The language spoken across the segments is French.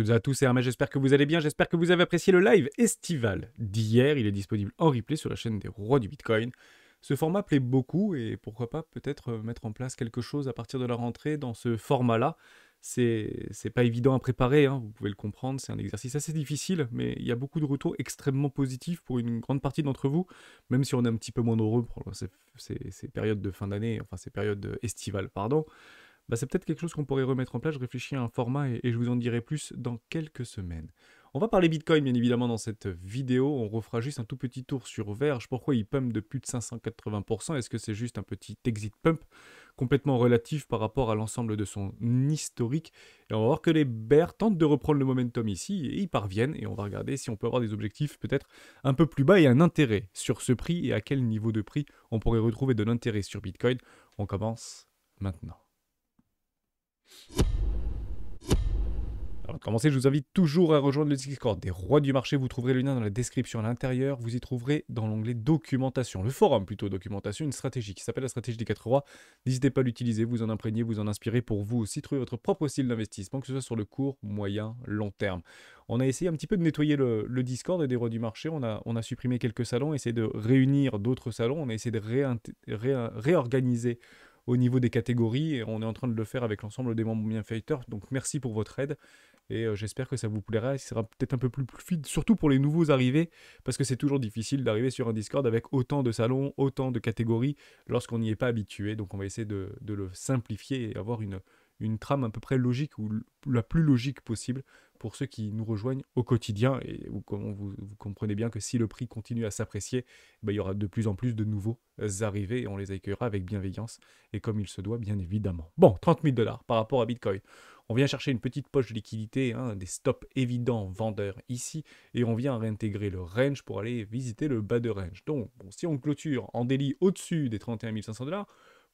toutes et à tous, c'est Hermès, j'espère que vous allez bien, j'espère que vous avez apprécié le live estival d'hier, il est disponible en replay sur la chaîne des rois du Bitcoin. Ce format plaît beaucoup et pourquoi pas peut-être mettre en place quelque chose à partir de la rentrée dans ce format-là. C'est pas évident à préparer, hein, vous pouvez le comprendre, c'est un exercice assez difficile, mais il y a beaucoup de retours extrêmement positifs pour une grande partie d'entre vous, même si on est un petit peu moins nombreux pour ces périodes de fin d'année, enfin ces périodes estivales, pardon. Bah, c'est peut-être quelque chose qu'on pourrait remettre en place. Je réfléchis à un format et je vous en dirai plus dans quelques semaines. On va parler Bitcoin, bien évidemment, dans cette vidéo. On refera juste un tout petit tour sur Verge. Pourquoi il pump de plus de 580%? Est-ce que c'est juste un petit exit pump complètement relatif par rapport à l'ensemble de son historique? Et on va voir que les bears tentent de reprendre le momentum ici et y parviennent. Et on va regarder si on peut avoir des objectifs peut-être un peu plus bas et un intérêt sur ce prix et à quel niveau de prix on pourrait retrouver de l'intérêt sur Bitcoin. On commence maintenant. Avant de commencer, je vous invite toujours à rejoindre le Discord des rois du marché. Vous trouverez le lien dans la description à l'intérieur. Vous y trouverez dans l'onglet documentation, le forum plutôt documentation, une stratégie qui s'appelle la stratégie des 4 rois. N'hésitez pas à l'utiliser, vous en imprégner, vous en inspirer pour vous aussi trouver votre propre style d'investissement, que ce soit sur le court, moyen, long terme. On a essayé un petit peu de nettoyer le Discord des rois du marché. On a supprimé quelques salons, essayé de réunir d'autres salons. On a essayé de réorganiser au niveau des catégories et on est en train de le faire avec l'ensemble des membres bienfaiteurs. Donc merci pour votre aide. Et j'espère que ça vous plaira, ce sera peut-être un peu plus fluide, surtout pour les nouveaux arrivés, parce que c'est toujours difficile d'arriver sur un Discord avec autant de salons, autant de catégories, lorsqu'on n'y est pas habitué. Donc on va essayer de le simplifier et avoir une trame à peu près logique, ou la plus logique possible, pour ceux qui nous rejoignent au quotidien. Et vous comprenez bien que si le prix continue à s'apprécier, il y aura de plus en plus de nouveaux arrivés, et on les accueillera avec bienveillance, et comme il se doit, bien évidemment. Bon, 30 000 $ par rapport à Bitcoin. On vient chercher une petite poche de liquidité, hein, des stops évidents vendeurs ici, et on vient réintégrer le range pour aller visiter le bas de range. Donc, bon, si on clôture en daily au-dessus des 31 500 $,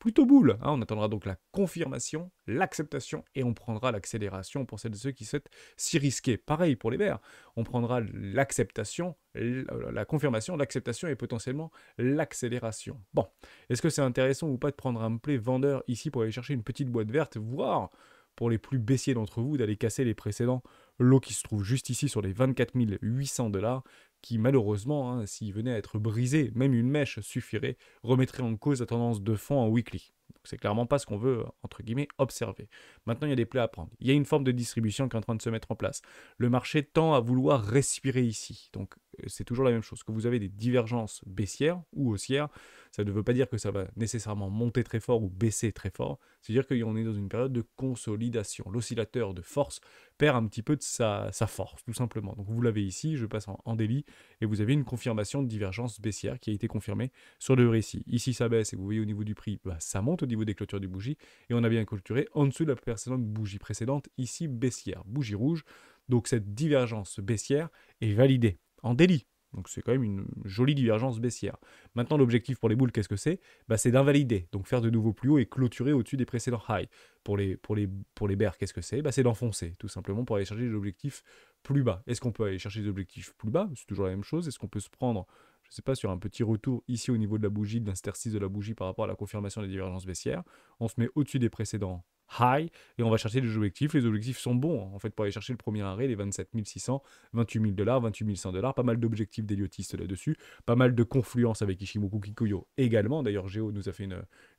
plutôt boule. Hein, on attendra donc la confirmation, l'acceptation, et on prendra l'accélération pour celles et ceux qui souhaitent s'y risquer. Pareil pour les bears, on prendra l'acceptation, la confirmation, l'acceptation et potentiellement l'accélération. Bon, est-ce que c'est intéressant ou pas de prendre un play vendeur ici pour aller chercher une petite boîte verte, voire pour les plus baissiers d'entre vous, d'aller casser les précédents lots qui se trouvent juste ici sur les 24 800 $, qui malheureusement, hein, s'ils venaient à être brisés, même une mèche suffirait, remettrait en cause la tendance de fond en weekly. Donc c'est clairement pas ce qu'on veut, entre guillemets, observer. Maintenant, il y a des plays à prendre. Il y a une forme de distribution qui est en train de se mettre en place. Le marché tend à vouloir respirer ici. Donc c'est toujours la même chose. Que vous avez des divergences baissières ou haussières, ça ne veut pas dire que ça va nécessairement monter très fort ou baisser très fort. C'est-à-dire qu'on est dans une période de consolidation. L'oscillateur de force perd un petit peu de sa force, tout simplement. Donc vous l'avez ici, je passe en daily, et vous avez une confirmation de divergence baissière qui a été confirmée sur le récit. Ici, ça baisse, et vous voyez au niveau du prix, ça monte au niveau des clôtures du bougie, et on a bien clôturé en dessous de la précédente bougie précédente, ici baissière, bougie rouge. Donc cette divergence baissière est validée en daily. Donc c'est quand même une jolie divergence baissière. Maintenant, l'objectif pour les boules, qu'est-ce que c'est? C'est d'invalider, donc faire de nouveaux plus hauts et clôturer au-dessus des précédents highs. Pour les bears, qu'est-ce que c'est? C'est d'enfoncer, tout simplement, pour aller chercher des objectifs plus bas. Est-ce qu'on peut aller chercher des objectifs plus bas? C'est toujours la même chose. Est-ce qu'on peut se prendre, je ne sais pas, sur un petit retour ici au niveau de la bougie, de l'interstice de la bougie par rapport à la confirmation des divergences baissières? On se met au-dessus des précédents high, et on va chercher des objectifs. Les objectifs sont bons, en fait, pour aller chercher le premier arrêt, les 27 600, 28 000 $, 28 100 $, pas mal d'objectifs d'héliotistes là-dessus, pas mal de confluence avec Ishimoku Kikuyo également. D'ailleurs, Géo nous a fait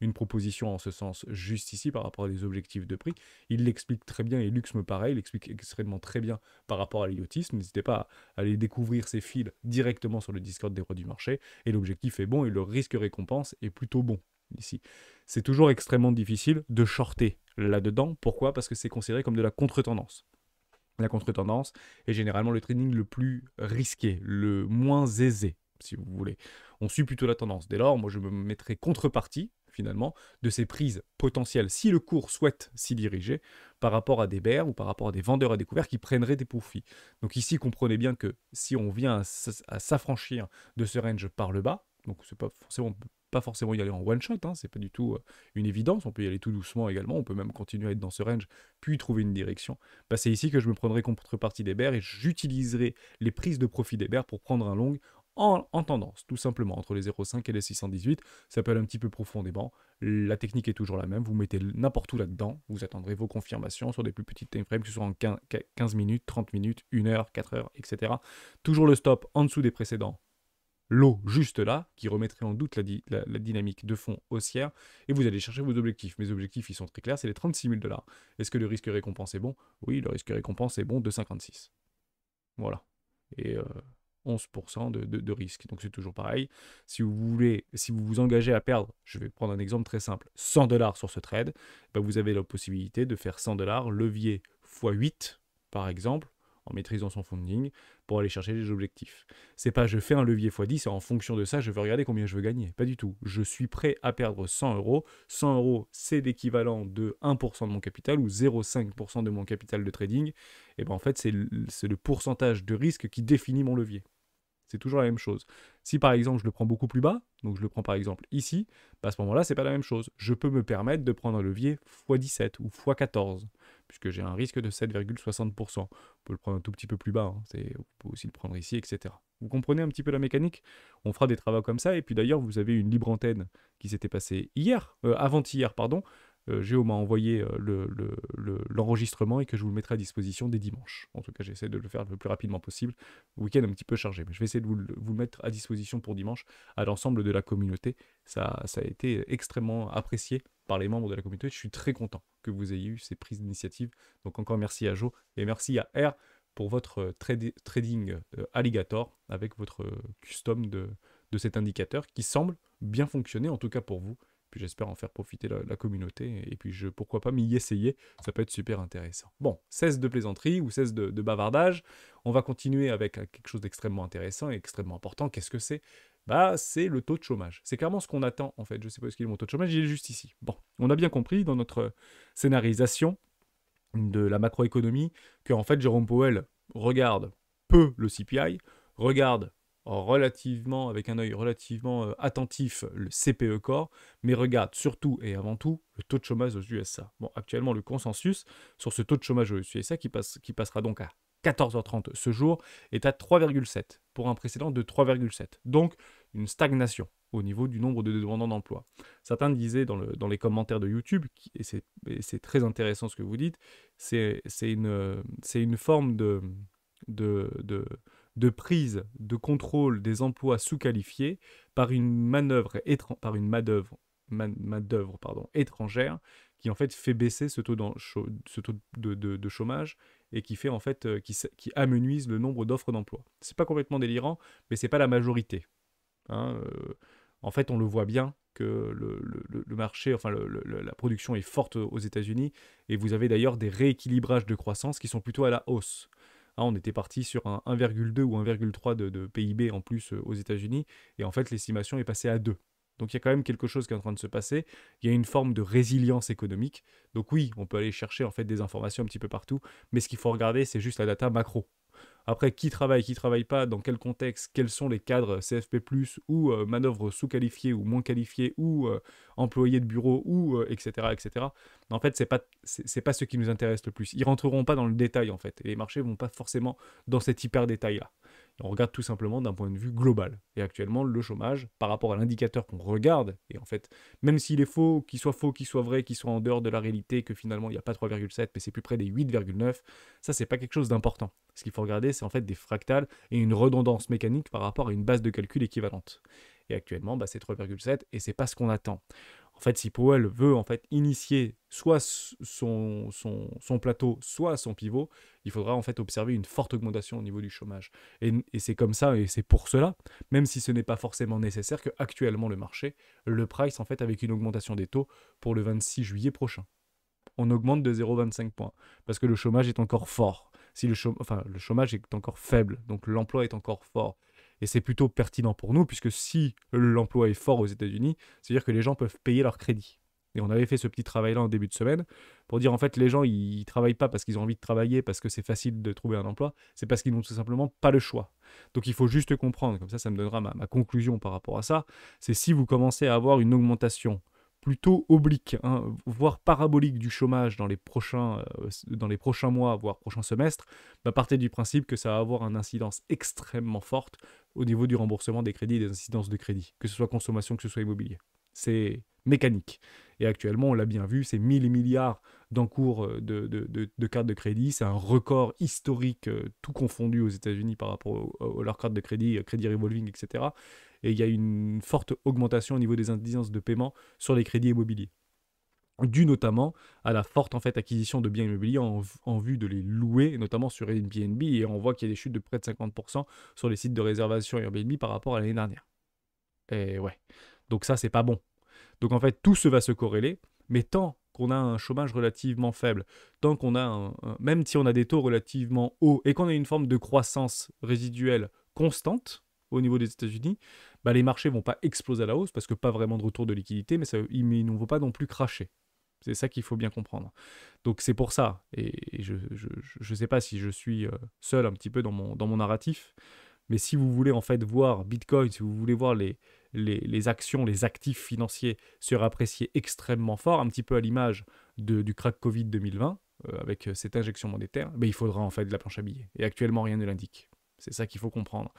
une proposition en ce sens juste ici par rapport à des objectifs de prix. Il l'explique très bien, et Lux me pareil, il l'explique extrêmement très bien par rapport à l'héliotisme. N'hésitez pas à aller découvrir ces fils directement sur le Discord des rois du marché, et l'objectif est bon, et le risque-récompense est plutôt bon ici. C'est toujours extrêmement difficile de shorter là-dedans. Pourquoi? Parce que c'est considéré comme de la contre-tendance. La contre-tendance est généralement le trading le plus risqué, le moins aisé, si vous voulez. On suit plutôt la tendance. Dès lors, moi, je me mettrai contrepartie, finalement, de ces prises potentielles, si le cours souhaite s'y diriger, par rapport à des bears ou par rapport à des vendeurs à découvert qui prendraient des profits. Donc ici, comprenez bien que si on vient à s'affranchir de ce range par le bas, donc c'est pas forcément y aller en one shot, hein, c'est pas du tout une évidence, on peut y aller tout doucement également, on peut même continuer à être dans ce range, puis trouver une direction. C'est ici que je me prendrai contrepartie des bears et j'utiliserai les prises de profit des bears pour prendre un long en tendance, tout simplement, entre les 0,5 et les 618. Ça peut aller un petit peu profondément. La technique est toujours la même. Vous mettez n'importe où là-dedans. Vous attendrez vos confirmations sur des plus petites timeframes, que ce soit en 15 minutes, 30 minutes, 1 heure, 4 heures, etc. Toujours le stop en dessous des précédents. L'eau juste là, qui remettrait en doute la dynamique de fond haussière, et vous allez chercher vos objectifs. Mes objectifs, ils sont très clairs, c'est les 36 000 $. Est-ce que le risque récompense est bon? Oui, le risque récompense est bon de 56. Voilà. Et 11% de risque. Donc c'est toujours pareil. Si vous vous engagez à perdre, je vais prendre un exemple très simple, 100 $ sur ce trade, ben vous avez la possibilité de faire 100 $, levier x 8, par exemple, en maîtrisant son funding, pour aller chercher les objectifs. C'est pas je fais un levier x 10 et en fonction de ça, je veux regarder combien je veux gagner. Pas du tout. Je suis prêt à perdre 100 €. 100 €, c'est l'équivalent de 1% de mon capital ou 0,5% de mon capital de trading. Et ben en fait, c'est le pourcentage de risque qui définit mon levier. C'est toujours la même chose. Si par exemple je le prends beaucoup plus bas, donc je le prends par exemple ici, bah à ce moment-là, c'est pas la même chose. Je peux me permettre de prendre un levier x 17 ou x 14, puisque j'ai un risque de 7,60%. On peut le prendre un tout petit peu plus bas, hein. On peut aussi le prendre ici, etc. Vous comprenez un petit peu la mécanique? On fera des travaux comme ça, et puis d'ailleurs, vous avez une libre antenne qui s'était passée avant-hier, pardon. Géo m'a envoyé l'enregistrement et que je vous le mettrai à disposition dès dimanche. En tout cas, j'essaie de le faire le plus rapidement possible. Le week-end un petit peu chargé, mais je vais essayer de vous le mettre à disposition pour dimanche à l'ensemble de la communauté. Ça a été extrêmement apprécié par les membres de la communauté. Je suis très content que vous ayez eu ces prises d'initiative. Donc encore merci à Jo et merci à R pour votre trading alligator avec votre custom de cet indicateur qui semble bien fonctionner, en tout cas pour vous. Puis j'espère en faire profiter la communauté, et puis pourquoi pas m'y essayer, ça peut être super intéressant. Bon, cesse de plaisanterie ou cesse de bavardage, on va continuer avec quelque chose d'extrêmement intéressant et extrêmement important. Qu'est-ce que c'est? Bah, c'est le taux de chômage. C'est clairement ce qu'on attend, en fait. Je sais pas ce qu'il est mon taux de chômage, il est juste ici. Bon, on a bien compris dans notre scénarisation de la macroéconomie que, en fait, Jérôme Powell regarde peu le CPI, regarde avec un œil relativement attentif le CPE Core, mais regarde surtout et avant tout le taux de chômage aux USA. Bon, actuellement, le consensus sur ce taux de chômage aux USA, qui passera donc à 14h30 ce jour, est à 3,7 pour un précédent de 3,7. Donc, une stagnation au niveau du nombre de demandants d'emploi. Certains disaient dans les commentaires de YouTube, et c'est très intéressant ce que vous dites, c'est une forme de prise de contrôle des emplois sous-qualifiés par une manœuvre étrangère qui en fait fait baisser ce taux de chômage et qui fait en fait qui amenuise le nombre d'offres d'emploi. C'est pas complètement délirant, mais c'est pas la majorité. Hein, en fait, on le voit bien que le marché, enfin la production est forte aux États-Unis, et vous avez d'ailleurs des rééquilibrages de croissance qui sont plutôt à la hausse. Hein, on était parti sur un 1,2 ou 1,3 de PIB en plus aux États-Unis, et en fait l'estimation est passée à 2. Donc il y a quand même quelque chose qui est en train de se passer. Il y a une forme de résilience économique. Donc oui, on peut aller chercher en fait des informations un petit peu partout, mais ce qu'il faut regarder, c'est juste la data macro. Après, qui travaille pas, dans quel contexte, quels sont les cadres CFP+, ou manœuvres sous-qualifiées ou moins qualifiées, ou employés de bureau, ou etc., etc. En fait, c'est pas ce qui nous intéresse le plus. Ils rentreront pas dans le détail, en fait. Et les marchés vont pas forcément dans cet hyper détail-là. On regarde tout simplement d'un point de vue global. Et actuellement, le chômage, par rapport à l'indicateur qu'on regarde, et en fait, même s'il est faux, qu'il soit vrai, qu'il soit en dehors de la réalité, que finalement il n'y a pas 3,7, mais c'est plus près des 8,9, ça c'est pas quelque chose d'important. Ce qu'il faut regarder, c'est en fait des fractales et une redondance mécanique par rapport à une base de calcul équivalente. Et actuellement, c'est 3,7 et c'est pas ce qu'on attend. En fait, si Powell veut en fait initier soit son plateau, soit son pivot, il faudra en fait observer une forte augmentation au niveau du chômage. Et c'est comme ça, et c'est pour cela, même si ce n'est pas forcément nécessaire, que actuellement le marché le price en fait avec une augmentation des taux pour le 26 juillet prochain. On augmente de 0,25 points parce que le chômage est encore fort. Le chômage est encore faible, donc l'emploi est encore fort. Et c'est plutôt pertinent pour nous, puisque si l'emploi est fort aux États-Unis, c'est-à-dire que les gens peuvent payer leur crédit. Et on avait fait ce petit travail-là en début de semaine, pour dire en fait les gens, ils travaillent pas parce qu'ils ont envie de travailler, parce que c'est facile de trouver un emploi, c'est parce qu'ils n'ont tout simplement pas le choix. Donc il faut juste comprendre, comme ça me donnera ma conclusion par rapport à ça, c'est si vous commencez à avoir une augmentation plutôt oblique, hein, voire parabolique du chômage dans les prochains mois, voire prochains semestres, bah, partez du principe que ça va avoir une incidence extrêmement forte au niveau du remboursement des crédits et des incidences de crédit, que ce soit consommation, que ce soit immobilier. C'est mécanique. Et actuellement, on l'a bien vu, c'est 1000 milliards d'encours de cartes de crédit. C'est un record historique, tout confondu aux États-Unis par rapport à leurs cartes de crédit, crédit revolving, etc. Et il y a une forte augmentation au niveau des incidences de paiement sur les crédits immobiliers, dû notamment à la forte en fait, acquisition de biens immobiliers en vue de les louer, notamment sur Airbnb, et on voit qu'il y a des chutes de près de 50% sur les sites de réservation Airbnb par rapport à l'année dernière. Et ouais, donc ça c'est pas bon. Donc en fait tout se va se corréler, mais tant qu'on a un chômage relativement faible, tant qu'on a même si on a des taux relativement hauts et qu'on a une forme de croissance résiduelle constante au niveau des États-Unis, bah les marchés vont pas exploser à la hausse parce que pas vraiment de retour de liquidité, mais ils ne vont pas non plus cracher. C'est ça qu'il faut bien comprendre. Donc c'est pour ça, et je ne sais pas si je suis seul un petit peu dans mon narratif, mais si vous voulez en fait voir Bitcoin, si vous voulez voir les actions, les actifs financiers se réapprécier extrêmement fort, un petit peu à l'image du crack Covid 2020, avec cette injection monétaire, ben, il faudra en fait de la planche à billets. Et actuellement, rien ne l'indique. C'est ça qu'il faut comprendre.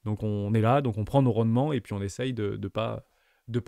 Donc on est là, donc on prend nos rendements et puis on essaye de pas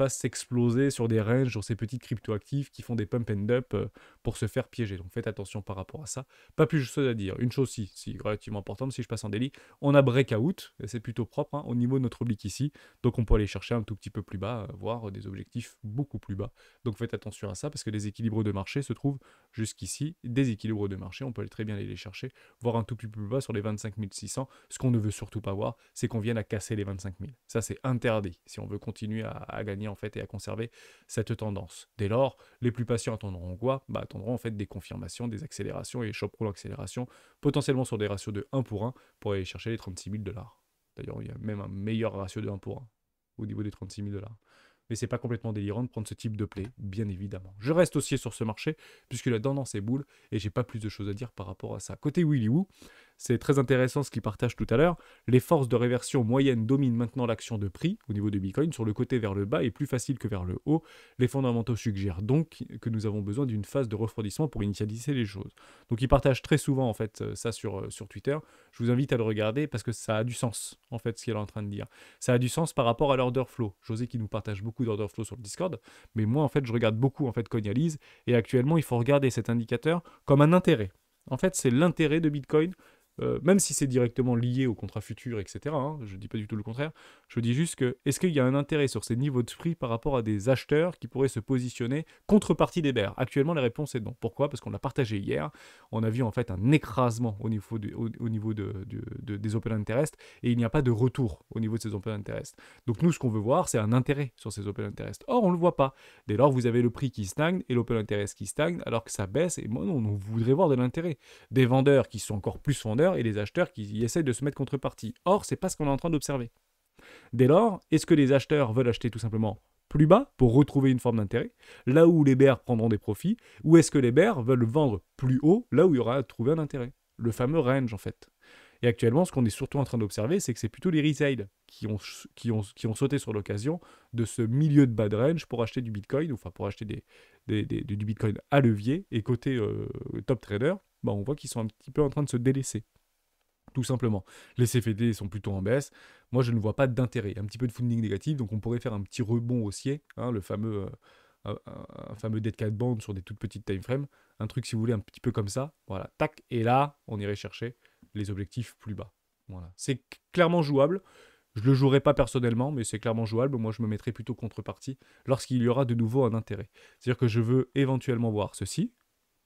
s'exploser sur des ranges, sur ces petites cryptoactifs qui font des pump and dump pour se faire piéger. Donc faites attention par rapport à ça. Pas plus chose à dire. Une chose si relativement importante, si je passe en daily, on a breakout, et c'est plutôt propre au niveau de notre oblique ici. Donc on peut aller chercher un tout petit peu plus bas, voire des objectifs beaucoup plus bas. Donc faites attention à ça parce que les équilibres de marché se trouvent jusqu'ici. Des équilibres de marché, on peut très bien aller les chercher, voire un tout petit peu plus bas sur les 25 600. Ce qu'on ne veut surtout pas voir, c'est qu'on vienne à casser les 25 000. Ça c'est interdit si on veut continuer à gagner en fait et à conserver cette tendance. Dès lors, les plus patients attendront quoi? Bah, attendront en fait des confirmations, des accélérations et shop roll accélération, potentiellement sur des ratios de 1 pour aller chercher les 36 000 $. D'ailleurs, il y a même un meilleur ratio de 1 pour 1 au niveau des 36 000 $. Mais c'est pas complètement délirant de prendre ce type de play, bien évidemment. Je reste aussi sur ce marché, puisque la tendance est boule, et j'ai pas plus de choses à dire par rapport à ça. Côté Willy Woo, c'est très intéressant ce qu'il partage tout à l'heure. Les forces de réversion moyennes dominent maintenant l'action de prix au niveau de Bitcoin. Sur le côté vers le bas est plus facile que vers le haut. Les fondamentaux suggèrent donc que nous avons besoin d'une phase de refroidissement pour initialiser les choses. Donc il partage très souvent en fait ça sur Twitter. Je vous invite à le regarder parce que ça a du sens en fait ce qu'il est en train de dire. Ça a du sens par rapport à l'order flow. José qui nous partage beaucoup d'order flow sur le Discord, mais moi en fait je regarde beaucoup en fait Coinalyse et actuellement il faut regarder cet indicateur comme un intérêt. En fait c'est l'intérêt de Bitcoin. Même si c'est directement lié au contrat futur, etc., hein, je ne dis pas du tout le contraire, je dis juste que est-ce qu'il y a un intérêt sur ces niveaux de prix par rapport à des acheteurs qui pourraient se positionner contrepartie des bears? Actuellement, la réponse est non. Pourquoi? Parce qu'on l'a partagé hier, on a vu en fait un écrasement au niveau, des open interest, et il n'y a pas de retour au niveau de ces open interest. Donc nous, ce qu'on veut voir, c'est un intérêt sur ces open interest. Or, on ne le voit pas. Dès lors, vous avez le prix qui stagne et l'open interest qui stagne, alors que ça baisse, et moi, on voudrait voir de l'intérêt. Des vendeurs qui sont encore plus vendeurs, et les acheteurs qui essaient de se mettre contrepartie. Or, c'est pas ce qu'on est en train d'observer. Dès lors, est-ce que les acheteurs veulent acheter tout simplement plus bas pour retrouver une forme d'intérêt, là où les bears prendront des profits, ou est-ce que les bears veulent vendre plus haut, là où il y aura à trouver un intérêt? Le fameux range, en fait. Et actuellement, ce qu'on est surtout en train d'observer, c'est que c'est plutôt les retail qui ont sauté sur l'occasion de ce milieu de bad range pour acheter du Bitcoin, enfin pour acheter du Bitcoin à levier. Et côté top trader, bah on voit qu'ils sont un petit peu en train de se délaisser. Tout simplement. Les CFD sont plutôt en baisse. Moi, je ne vois pas d'intérêt. Un petit peu de funding négatif, donc on pourrait faire un petit rebond haussier, hein, le fameux, un fameux dead cat band sur des toutes petites time frames. Un truc, si vous voulez, un petit peu comme ça. Voilà, tac. Et là, on irait chercher les objectifs plus bas. Voilà. C'est clairement jouable. Je ne le jouerai pas personnellement, mais c'est clairement jouable. Moi, je me mettrai plutôt contrepartie lorsqu'il y aura de nouveau un intérêt. C'est-à-dire que je veux éventuellement voir ceci.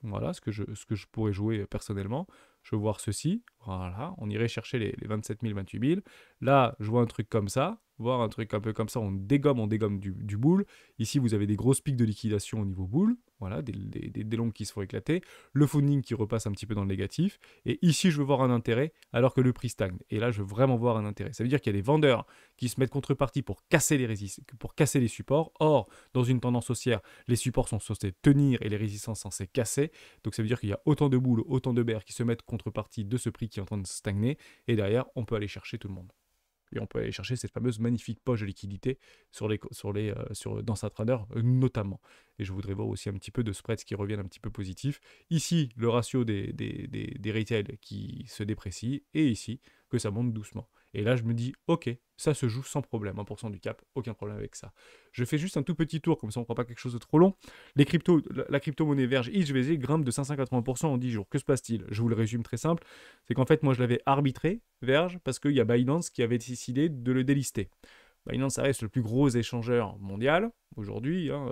Voilà ce que je pourrais jouer personnellement. Je veux voir ceci. Voilà, on irait chercher les 27 000, 28 000. Là, je vois un truc comme ça. Voir un truc un peu comme ça, on dégomme du boule. Ici, vous avez des grosses pics de liquidation au niveau boule. Voilà, des longues qui se font éclater. Le funding qui repasse un petit peu dans le négatif. Et ici, je veux voir un intérêt alors que le prix stagne. Et là, je veux vraiment voir un intérêt. Ça veut dire qu'il y a des vendeurs qui se mettent contrepartie pour casser les supports. Or, dans une tendance haussière, les supports sont censés tenir et les résistances censées casser. Donc ça veut dire qu'il y a autant de boules, autant de bears qui se mettent contrepartie de ce prix qui est en train de stagner. Et derrière, on peut aller chercher tout le monde. Et on peut aller chercher cette fameuse magnifique poche de liquidité dans Satrader notamment. Et je voudrais voir aussi un petit peu de spreads qui reviennent un petit peu positifs. Ici, le ratio des retail qui se déprécie, et ici, que ça monte doucement. Et là, je me dis, ok, ça se joue sans problème, 1% du cap, aucun problème avec ça. Je fais juste un tout petit tour, comme ça on ne prend pas quelque chose de trop long. La crypto-monnaie Verge XVZ grimpe de 580% en 10 jours. Que se passe-t-il? Je vous le résume très simple. C'est qu'en fait, moi, je l'avais arbitré, Verge, parce qu'il y a Binance qui avait décidé de le délister. Binance, ça reste le plus gros échangeur mondial aujourd'hui, hein,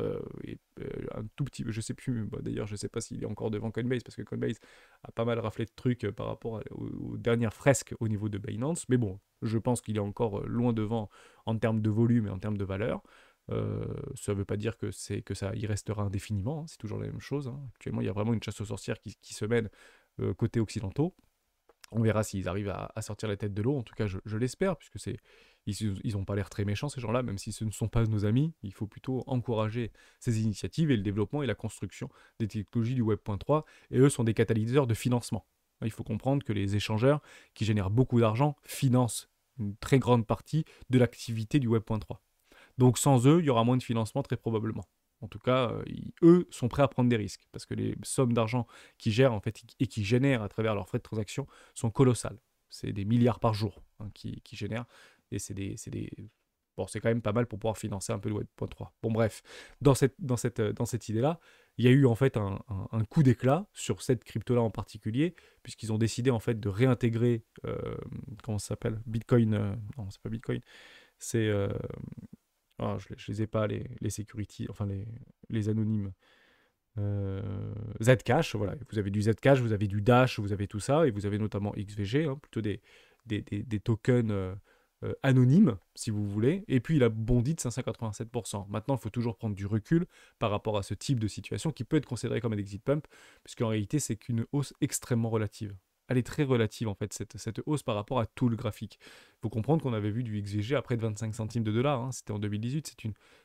un tout petit, je sais plus, bah, d'ailleurs je sais pas s'il est encore devant Coinbase, parce que Coinbase a pas mal raflé de trucs par rapport aux dernières fresques au niveau de Binance, mais bon, je pense qu'il est encore loin devant en termes de volume et en termes de valeur. Ça ne veut pas dire que ça y restera indéfiniment, hein, c'est toujours la même chose, hein. Actuellement, il y a vraiment une chasse aux sorcières qui se mène côté occidentaux. On verra s'ils arrivent à sortir la tête de l'eau. En tout cas, je l'espère, puisque ils n'ont pas l'air très méchants, ces gens-là, même si ce ne sont pas nos amis. Il faut plutôt encourager ces initiatives et le développement et la construction des technologies du Web.3. Et eux sont des catalyseurs de financement. Il faut comprendre que les échangeurs qui génèrent beaucoup d'argent financent une très grande partie de l'activité du Web.3. Donc sans eux, il y aura moins de financement très probablement. En tout cas, eux sont prêts à prendre des risques parce que les sommes d'argent qu'ils gèrent en fait et qui génèrent à travers leurs frais de transaction sont colossales. C'est des milliards par jour qui génèrent et bon, c'est quand même pas mal pour pouvoir financer un peu le Web.3. Bon bref, dans cette idée-là, il y a eu en fait un coup d'éclat sur cette crypto-là en particulier, puisqu'ils ont décidé en fait de réintégrer, comment ça s'appelle, Bitcoin, non c'est pas Bitcoin, c'est je les ai pas, les security, enfin les anonymes. Zcash, voilà. Vous avez du Zcash, vous avez du Dash, vous avez tout ça, et vous avez notamment XVG, hein, plutôt des tokens anonymes, si vous voulez. Et puis il a bondi de 587%. Maintenant, il faut toujours prendre du recul par rapport à ce type de situation qui peut être considéré comme un exit pump, puisqu'en réalité, c'est qu'une hausse extrêmement relative. Elle est très relative en fait, cette hausse par rapport à tout le graphique. Il faut comprendre qu'on avait vu du XVG à près de 25 centimes de dollars, hein, c'était en 2018,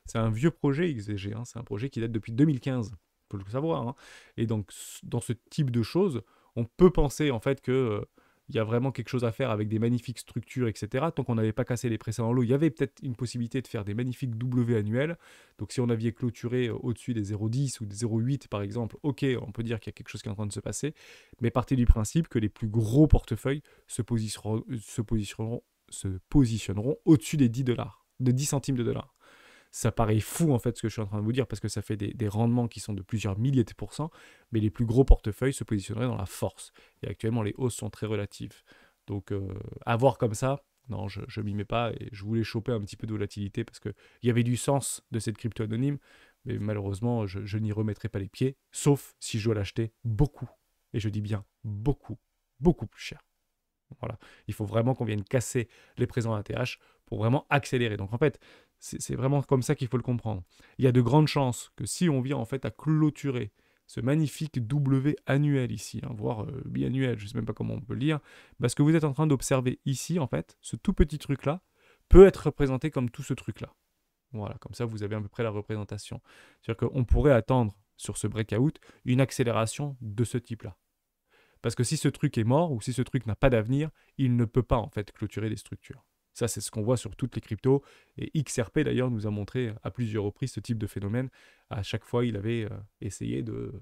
c'est un vieux projet XVG, hein, c'est un projet qui date depuis 2015, il faut le savoir, hein. Et donc dans ce type de choses, on peut penser en fait que il y a vraiment quelque chose à faire avec des magnifiques structures, etc. Tant qu'on n'avait pas cassé les précédents lots, il y avait peut-être une possibilité de faire des magnifiques W annuels. Donc si on avait clôturé au-dessus des 0,10 ou des 0,8 par exemple, ok, on peut dire qu'il y a quelque chose qui est en train de se passer. Mais partez du principe que les plus gros portefeuilles se positionneront au-dessus des 10 dollars, de 10 centimes de dollars. Ça paraît fou en fait ce que je suis en train de vous dire parce que ça fait des rendements qui sont de plusieurs milliers de pourcents, mais les plus gros portefeuilles se positionneraient dans la force. Et actuellement, les hausses sont très relatives. Donc, à voir comme ça, non, je ne m'y mets pas et je voulais choper un petit peu de volatilité parce qu'il y avait du sens de cette crypto anonyme, mais malheureusement, je n'y remettrai pas les pieds, sauf si je dois l'acheter beaucoup. Et je dis bien beaucoup, beaucoup plus cher. Voilà. Il faut vraiment qu'on vienne casser les présents ATH pour vraiment accélérer. Donc en fait, c'est vraiment comme ça qu'il faut le comprendre. Il y a de grandes chances que si on vient en fait à clôturer ce magnifique W annuel ici, hein, voire biannuel, je ne sais même pas comment on peut le dire, ce que vous êtes en train d'observer ici, en fait, ce tout petit truc-là, peut être représenté comme tout ce truc-là. Voilà, comme ça vous avez à peu près la représentation. C'est-à-dire qu'on pourrait attendre sur ce breakout une accélération de ce type-là. Parce que si ce truc est mort ou si ce truc n'a pas d'avenir, il ne peut pas en fait clôturer des structures. Ça, c'est ce qu'on voit sur toutes les cryptos. Et XRP d'ailleurs nous a montré à plusieurs reprises ce type de phénomène. À chaque fois, il avait essayé de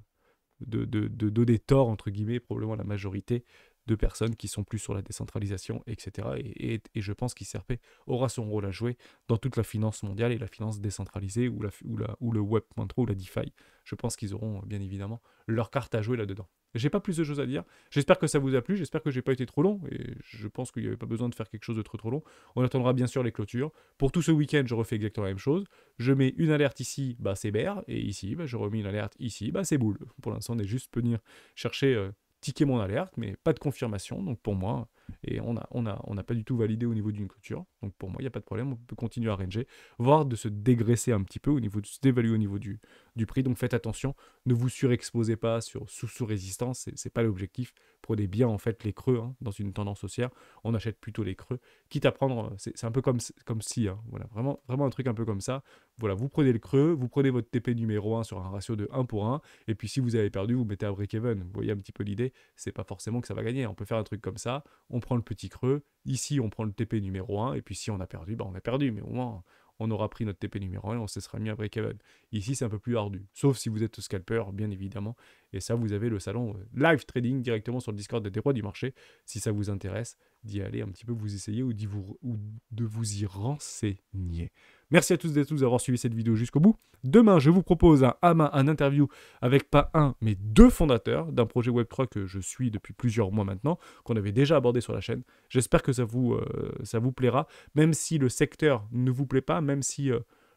donner tort, entre guillemets, probablement à la majorité de personnes qui sont plus sur la décentralisation, etc. Et je pense qu'XRP aura son rôle à jouer dans toute la finance mondiale et la finance décentralisée ou le Web.3 ou la DeFi. Je pense qu'ils auront bien évidemment leur carte à jouer là-dedans. J'ai pas plus de choses à dire. J'espère que ça vous a plu. J'espère que j'ai pas été trop long. Et je pense qu'il n'y avait pas besoin de faire quelque chose de trop long. On attendra bien sûr les clôtures. Pour tout ce week-end, je refais exactement la même chose. Je mets une alerte ici, c'est bear. Et ici, je remets une alerte ici, c'est boule. Pour l'instant, on est juste venir chercher ticker mon alerte, mais pas de confirmation. Donc pour moi, et on n'a pas du tout validé au niveau d'une clôture. Donc pour moi, il n'y a pas de problème. On peut continuer à ranger, voire de se dégraisser un petit peu au niveau de se dévaluer au niveau du prix. Donc faites attention. Ne vous surexposez pas sous résistance, c'est pas l'objectif. Prenez bien en fait les creux dans une tendance haussière. On achète plutôt les creux, quitte à prendre. C'est un peu comme si, voilà, vraiment, vraiment un truc un peu comme ça. Voilà, vous prenez le creux, vous prenez votre TP numéro 1 sur un ratio de 1 pour 1, et puis si vous avez perdu, vous mettez à break-even. Vous voyez un petit peu l'idée, c'est pas forcément que ça va gagner. On peut faire un truc comme ça, on prend le petit creux. Ici, on prend le TP numéro 1. Et puis si on a perdu, on a perdu. Mais au moins, on aura pris notre TP numéro 1 et on se sera mis à break-even. Ici, c'est un peu plus ardu. Sauf si vous êtes scalper, bien évidemment. Et ça, vous avez le salon live trading directement sur le Discord des rois du marché. Si ça vous intéresse, d'y aller un petit peu vous essayer ou de vous y renseigner. Merci à tous et à tous d'avoir suivi cette vidéo jusqu'au bout. Demain, je vous propose un interview avec pas un, mais deux fondateurs d'un projet Web3 que je suis depuis plusieurs mois maintenant, qu'on avait déjà abordé sur la chaîne. J'espère que ça vous plaira, même si le secteur ne vous plaît pas, même si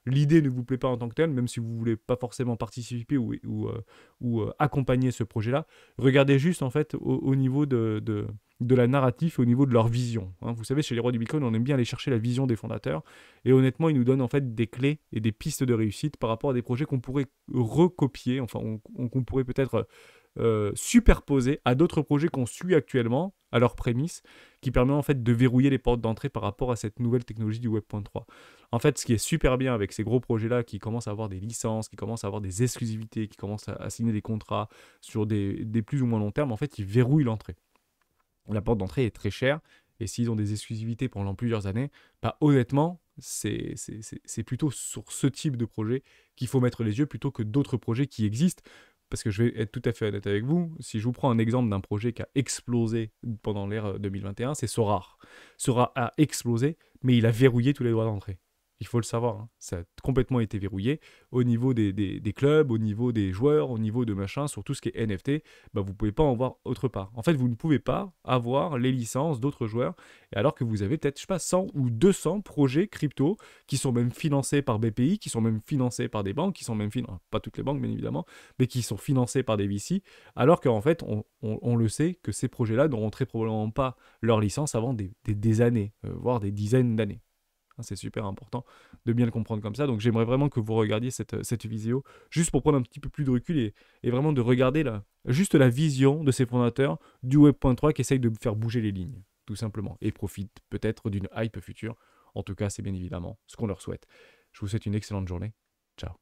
l'idée ne vous plaît pas en tant que telle, même si vous ne voulez pas forcément participer ou accompagner ce projet-là. Regardez juste en fait au niveau de la narrative, au niveau de leur vision. Hein. Vous savez, chez les rois du Bitcoin, on aime bien aller chercher la vision des fondateurs. Et honnêtement, ils nous donnent en fait des clés et des pistes de réussite par rapport à des projets qu'on pourrait recopier, enfin, qu'on pourrait peut-être superposer à d'autres projets qu'on suit actuellement, à leurs prémices, qui permet en fait de verrouiller les portes d'entrée par rapport à cette nouvelle technologie du Web.3. En fait, ce qui est super bien avec ces gros projets-là, qui commencent à avoir des licences, qui commencent à avoir des exclusivités, qui commencent à signer des contrats sur des plus ou moins long terme, en fait, ils verrouillent l'entrée. La porte d'entrée est très chère, et s'ils ont des exclusivités pendant plusieurs années, honnêtement, c'est plutôt sur ce type de projet qu'il faut mettre les yeux plutôt que d'autres projets qui existent. Parce que je vais être tout à fait honnête avec vous, si je vous prends un exemple d'un projet qui a explosé pendant l'ère 2021, c'est Sorare. Sorare a explosé, mais il a verrouillé tous les droits d'entrée. Il faut le savoir, hein. Ça a complètement été verrouillé au niveau des clubs, au niveau des joueurs, au niveau de machin, sur tout ce qui est NFT, vous ne pouvez pas en voir autre part. En fait, vous ne pouvez pas avoir les licences d'autres joueurs, alors que vous avez peut-être, je sais pas, 100 ou 200 projets crypto qui sont même financés par BPI, qui sont même financés par des banques, qui sont même pas toutes les banques bien évidemment, mais qui sont financés par des VC, alors qu'en fait, on le sait que ces projets-là n'auront très probablement pas leur licence avant des années, voire des dizaines d'années. C'est super important de bien le comprendre comme ça. Donc j'aimerais vraiment que vous regardiez cette vidéo juste pour prendre un petit peu plus de recul et vraiment de regarder juste la vision de ces fondateurs du Web.3 qui essayent de faire bouger les lignes, tout simplement, et profitent peut-être d'une hype future. En tout cas, c'est bien évidemment ce qu'on leur souhaite. Je vous souhaite une excellente journée. Ciao.